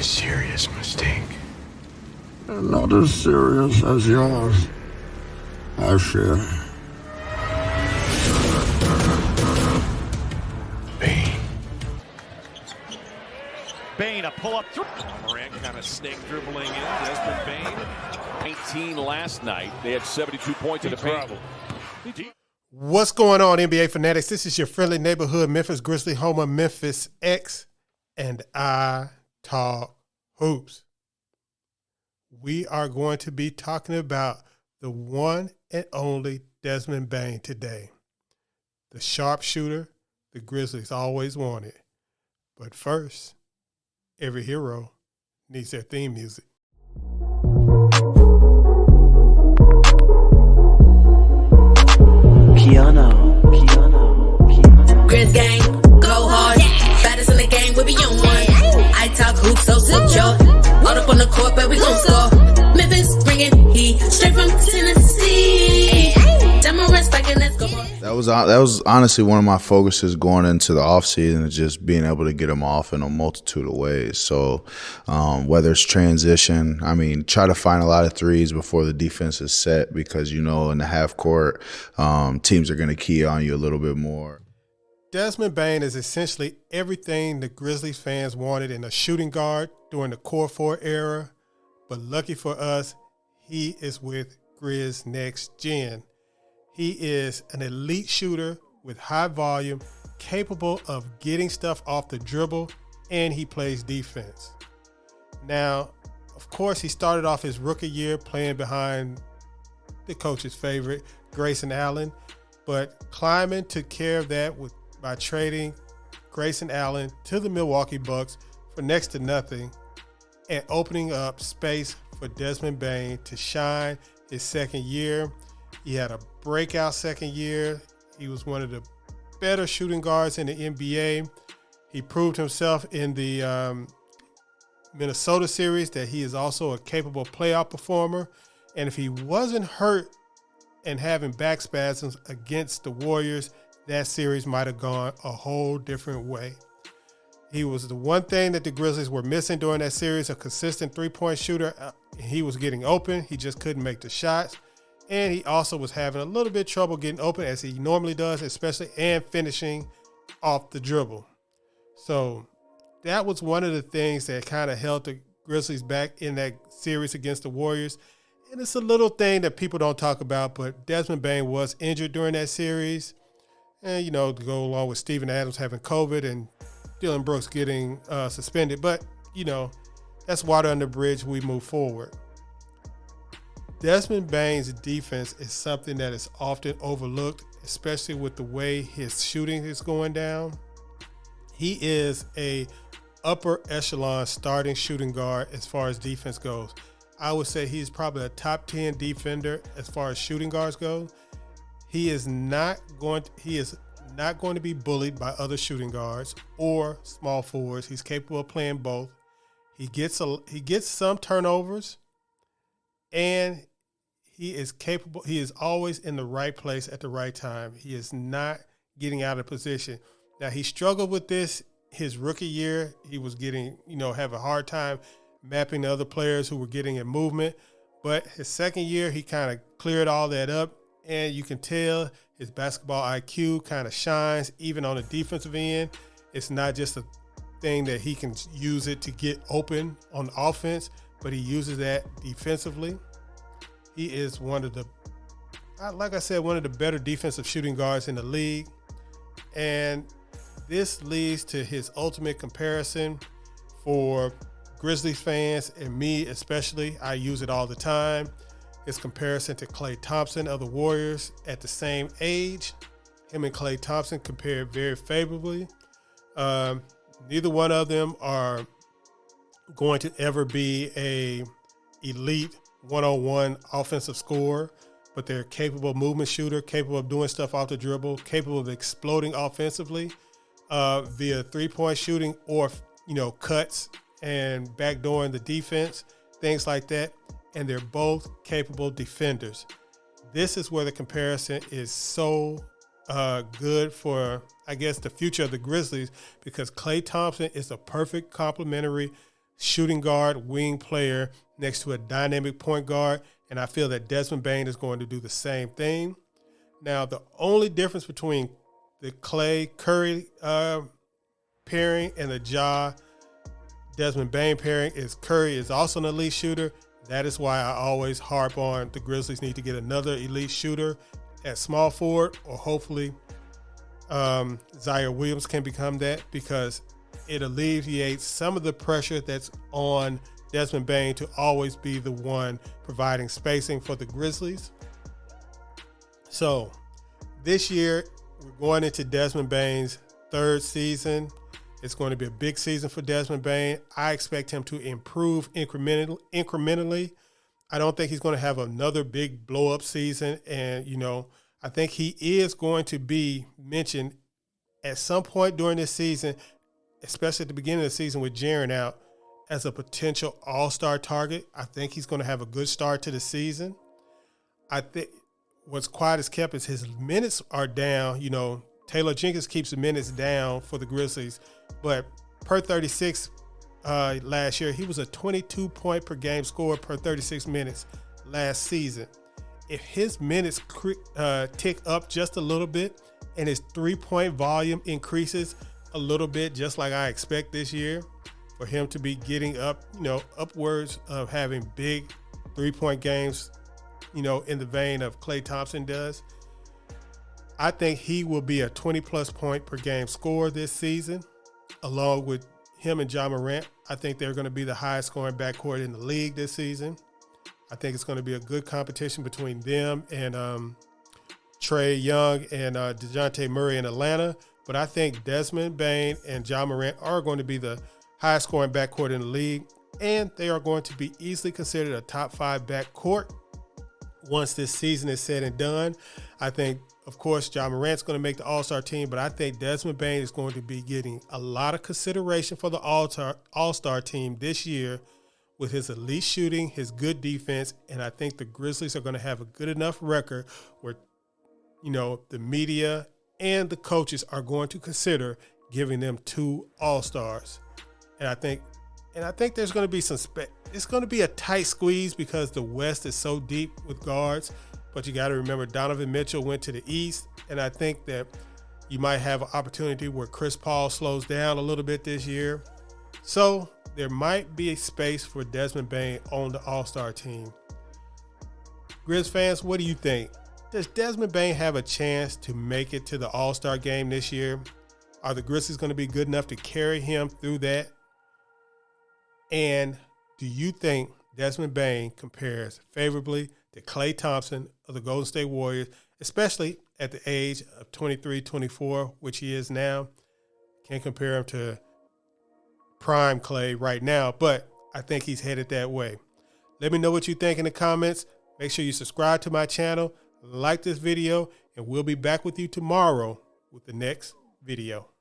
a serious mistake. Not as serious as yours, I fear. Bane. Bane, a pull-up through. Morant kind of snake dribbling in. Desmond Bane, 19 last night. They had 72 points in the paint. What's going on, NBA fanatics? This is your friendly neighborhood Memphis Grizzly homer, Memphis X, and I talk hoops. We are going to be talking about the one and only Desmond Bane today. The sharpshooter the Grizzlies always wanted. But first, every hero needs their theme music. Piano. Grizz gang, go hard. Baddest in the game, we be on one. I talk hoops, so secure. All up on the court, but we gon' score. Memphis bringing heat straight from Tennessee. Demo respect and let's go. That was honestly one of my focuses going into the offseason, is just being able to get them off in a multitude of ways. So whether it's transition, try to find a lot of threes before the defense is set, because, in the half court, teams are going to key on you a little bit more. Desmond Bane is essentially everything the Grizzlies fans wanted in a shooting guard during the Core 4 era, but lucky for us, he is with Grizz Next Gen. He is an elite shooter with high volume, capable of getting stuff off the dribble, and he plays defense. Now, of course, he started off his rookie year playing behind the coach's favorite, Grayson Allen, but Kleiman took care of that by trading Grayson Allen to the Milwaukee Bucks for next to nothing and opening up space for Desmond Bane to shine his second year. He had a breakout second year. He was one of the better shooting guards in the NBA. He proved himself in the Minnesota series that he is also a capable playoff performer. And if he wasn't hurt and having back spasms against the Warriors, that series might have gone a whole different way. He was the one thing that the Grizzlies were missing during that series, a consistent three-point shooter. He was getting open. He just couldn't make the shots. And he also was having a little bit of trouble getting open, as he normally does, especially, and finishing off the dribble. So that was one of the things that kind of held the Grizzlies back in that series against the Warriors. And it's a little thing that people don't talk about, but Desmond Bane was injured during that series. And, to go along with Steven Adams having COVID and Dillon Brooks getting suspended. But, that's water under the bridge. We move forward. Desmond Bane's defense is something that is often overlooked, especially with the way his shooting is going down. He is a upper echelon starting shooting guard as far as defense goes. I would say he's probably a top 10 defender as far as shooting guards go. He is not going to be bullied by other shooting guards or small forwards. He's capable of playing both. He gets some turnovers, and he is capable. He is always in the right place at the right time. He is not getting out of position. Now, he struggled with this his rookie year. He was getting, have a hard time mapping the other players who were getting in movement. But his second year, he kind of cleared all that up. And you can tell his basketball IQ kind of shines even on the defensive end. It's not just a thing that he can use it to get open on offense, but he uses that defensively. He is one of the better defensive shooting guards in the league. And this leads to his ultimate comparison for Grizzlies fans and me especially. I use it all the time. His comparison to Klay Thompson of the Warriors at the same age. Him and Klay Thompson compared very favorably. Neither one of them are going to ever be a elite one-on-one offensive scorer, but they're capable movement shooter, capable of doing stuff off the dribble, capable of exploding offensively via three-point shooting or, cuts and backdooring the defense, things like that. And they're both capable defenders. This is where the comparison is so good for, I guess, the future of the Grizzlies, because Klay Thompson is a perfect complementary shooting guard, wing player next to a dynamic point guard, and I feel that Desmond Bane is going to do the same thing. Now, the only difference between the Clay-Curry pairing and the Desmond Bane pairing is Curry is also an elite shooter. That is why I always harp on the Grizzlies need to get another elite shooter at small forward, or hopefully Zaire Williams can become that, because it alleviates some of the pressure that's on Desmond Bane to always be the one providing spacing for the Grizzlies. So this year, we're going into Desmond Bane's third season. It's going to be a big season for Desmond Bane. I expect him to improve incrementally. I don't think he's going to have another big blow-up season. And, I think he is going to be mentioned at some point during this season, especially at the beginning of the season with Jaren out, as a potential all-star target. I think he's going to have a good start to the season. I think what's quiet as kept is his minutes are down. Taylor Jenkins keeps the minutes down for the Grizzlies, but per 36 last year, he was a 22-point per game scorer per 36 minutes last season. If his minutes tick up just a little bit and his three-point volume increases a little bit, just like I expect this year, for him to be getting up, upwards of having big three-point games, in the vein of Klay Thompson does, I think he will be a 20-plus point per game scorer this season, along with him and Ja Morant. I think they're going to be the highest scoring backcourt in the league this season. I think it's going to be a good competition between them and Trae Young and DeJounte Murray in Atlanta. But I think Desmond Bane and Ja Morant are going to be the highest scoring backcourt in the league, and they are going to be easily considered a top 5 backcourt once this season is said and done. I think, of course, Ja Morant's going to make the All-Star team, but I think Desmond Bane is going to be getting a lot of consideration for the All-Star team this year with his elite shooting, his good defense, and I think the Grizzlies are going to have a good enough record where, the media and the coaches are going to consider giving them 2 All-Stars. And I think there's going to be it's going to be a tight squeeze because the West is so deep with guards. But you got to remember, Donovan Mitchell went to the East, and I think that you might have an opportunity where Chris Paul slows down a little bit this year. So there might be a space for Desmond Bane on the All-Star team. Grizz fans, what do you think? Does Desmond Bane have a chance to make it to the All-Star game this year? Are the Grizzlies going to be good enough to carry him through that? And do you think Desmond Bane compares favorably to Klay Thompson of the Golden State Warriors, especially at the age of 23, 24, which he is now? Can't compare him to prime Klay right now, but I think he's headed that way. Let me know what you think in the comments. Make sure you subscribe to my channel, like this video, and we'll be back with you tomorrow with the next video.